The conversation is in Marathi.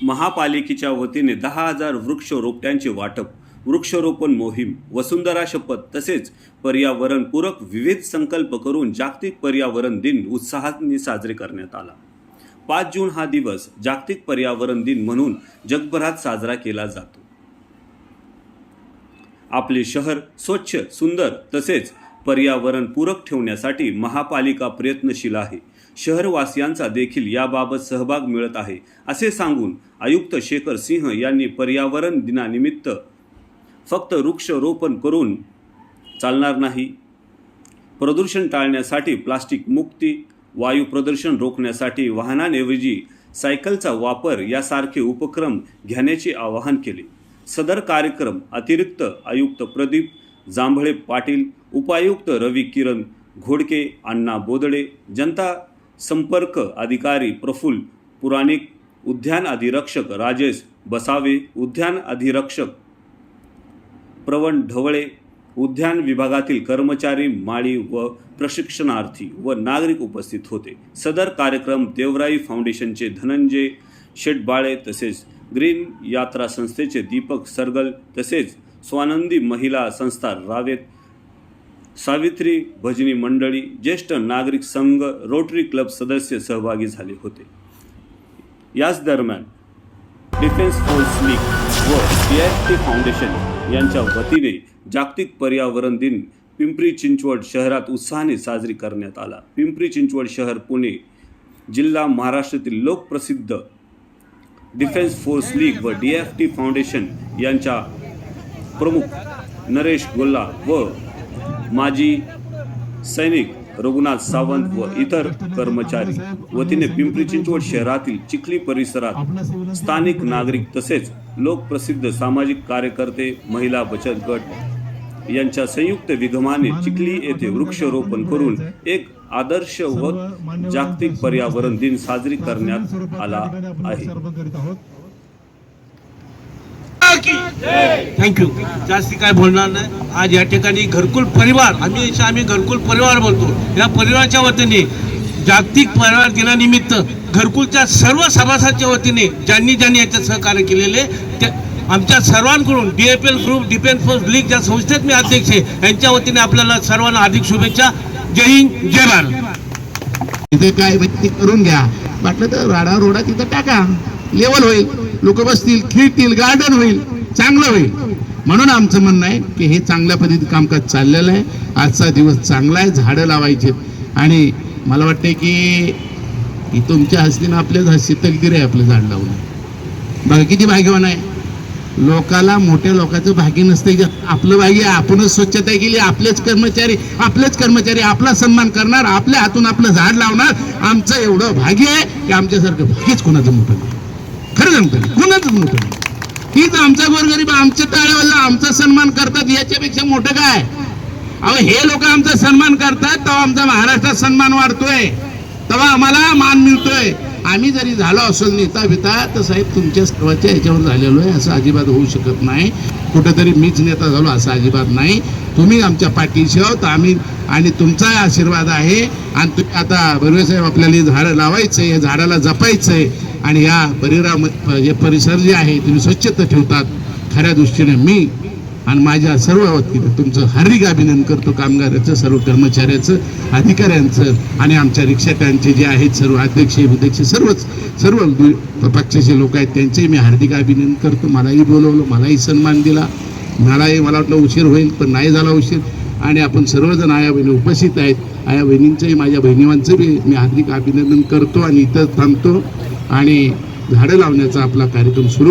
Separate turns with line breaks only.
महापालिकेच्या वतीने 10,000 वृक्षरोपट्यांचे वाटप, वृक्षारोपण मोहीम, वसुंधरा शपथ तसेच पर्यावरणपूरक विविध संकल्प करून जागतिक पर्यावरण दिन उत्साहाने साजरे करण्यात आला। 5 जून हा दिवस जागतिक पर्यावरण दिन म्हणून जगभरात साजरा केला जातो। आपले शहर स्वच्छ, सुंदर तसेच पर्यावरणपूरक ठेवण्यासाठी महापालिका प्रयत्नशील आहे। शहरवासियांचा देखील याबाबत सहभाग मिळत आहे, असे सांगून आयुक्त शेखर सिंह यांनी पर्यावरण दिनानिमित्त फक्त वृक्षारोपण करून चालणार नाही, प्रदूषण टाळण्यासाठी प्लास्टिक मुक्ती, वायू प्रदूषण रोखण्यासाठी वाहनांऐवजी सायकलचा वापर यासारखे उपक्रम घेण्याचे आवाहन केले। सदर कार्यक्रम अतिरिक्त आयुक्त प्रदीप जांभळे पाटील, उपायुक्त रवी किरण घोडके, अण्णा बोदडे, जनता संपर्क अधिकारी प्रफुल्ल पुराणिक, उद्यान अधिरक्षक राजेश बसावे, उद्यान अधिरक्षक प्रवण ढवळे, उद्यान विभागातील कर्मचारी, माळी व प्रशिक्षणार्थी व नागरिक उपस्थित होते। सदर कार्यक्रम देवराई फाउंडेशनचे धनंजय शेटबाळे तसेच ग्रीन यात्रा संस्थेचे दीपक सरगल तसेच स्वानंदी महिला संस्था रावेत, सावित्री भजनी मंडळी, ज्येष्ठ नागरिक संघ, रोटरी क्लब सदस्य सहभागी झाले होते। याच दरम्यान डिफेन्स फोर्स लीग व DFT फाउंडेशन यांच्या वतीने जागतिक पर्यावरण दिन पिंपरी चिंचवड शहरात उत्साहाने साजरी करण्यात आला। पिंपरी चिंचवड शहर, पुणे जिल्हा, महाराष्ट्रातील लोकप्रसिद्ध डिफेन्स फोर्स लीग व DFT फाउंडेशन यांच्या प्रमुख नरेश गोल्ला व माजी सैनिक रघुनाथ सावंत व इतर कर्मचारी वतीने पिंपरी चिंचवड शहरातील चिखली परिसरात स्थानिक नागरिक तसेच लोकप्रसिद्ध सामाजिक कार्यकर्ते, महिला बचत गट यांच्या संयुक्त विगमाने चिखली येथे वृक्षारोपण करून एक आदर्श व जागतिक पर्यावरण दिन साजरी करण्यात आला आहे।
थँक्यू। जास्ती काय बोलणार नाही। आज या ठिकाणी घरकुल परिवार, आम्ही घरकुल परिवार बोलतो, या परिवाराच्या वतीने जागतिक पर्यावरण दिनानिमित्त घरकुलच्या सर्व सभासदांच्या वतीने ज्यांनी याच्यात सहकार्य केलेले आमच्या सर्वांकडून DFL group, defence force league ज्या संस्थेत मी अध्यक्ष आहे, यांच्या वतीने आपल्याला सर्वांना अधिक शुभेच्छा। जय हिंद, जय भारत।
इथे काय व्यक्ती करून घ्या, वाटलं तर राडा रोडा तिथं टाका, लेवल होईल, लोक बसतील, खेळतील, गार्डन होईल, चांगलं होईल। म्हणून आमचं म्हणणं आहे की हे चांगल्या पद्धतीने कामकाज चाललेलं आहे। आजचा दिवस चांगला आहे, झाडं लावायचे आणि मला वाटते की तुमच्या हस्तीनं आपल्याच हस्ती तकदीर आहे आपलं झाड लावणं। बघा किती भाग्यवान आहे, लोकाला मोठ्या लोकांचं भाग्य नसतं, आपलं भाग्य आपणच स्वच्छता केली, आपलेच कर्मचारी आपला सन्मान करणार, आपल्या हातून आपलं झाड लावणार। आमचं एवढं भाग्य आहे की आमच्यासारखं भाग्यच कोणाचं मोठं नाही, खरं सांगतो, कोणाचंच मोठं नाही। हीच आमचा गोरगरीब आमच्या टाळेवाला आमचा सन्मान करतात, याच्यापेक्षा मोठं काय? अहो हे लोक आमचा सन्मान करतात तेव्हा आमचा महाराष्ट्रात सन्मान वाढतोय, तेव्हा आम्हाला मान मिळतोय। आम्ही जरी झालो असेल नेता बिता तर साहेब तुमच्या सर्वांच्या याच्यावर झालेलो आहे, असं अजिबात होऊ शकत नाही। कुठेतरी मीच नेता झालो असं अजिबात नाही, तुम्ही आमच्या पाठीशी आहोत आम्ही, आणि तुमचा आशीर्वाद आहे। आणि तुम्ही आता बरोबर साहेब आपल्याला हे झाडं लावायचं आहे, या झाडाला जपायचं आहे, आणि या परिसर जे आहे तुम्ही स्वच्छता ठेवतात, खऱ्या दृष्टीने मी आणि माझ्या सर्व वतीने तुमचं हार्दिक अभिनंदन करतो, कामगाराचं, सर्व कर्मचाऱ्याचं, अधिकाऱ्यांचं आणि आमच्या रिक्षाकांचे जे आहेत सर्व अध्यक्ष उपाध्यक्ष सर्व पक्षाचे लोक आहेत त्यांचेही मी हार्दिक अभिनंदन करतो। मलाही बोलवलं, मलाही सन्मान दिला, मला वाटलं उशीर होईल पण नाही झाला उशीर, आणि आपण सर्वजण आया बहिणी उपस्थित आहेत, आया बहिणींचंही माझ्या बहिणीवांचं बी मी हार्दिक अभिनंदन करतो आणि इथं थांबतो आणि झाडं लावण्याचा आपला कार्यक्रम सुरू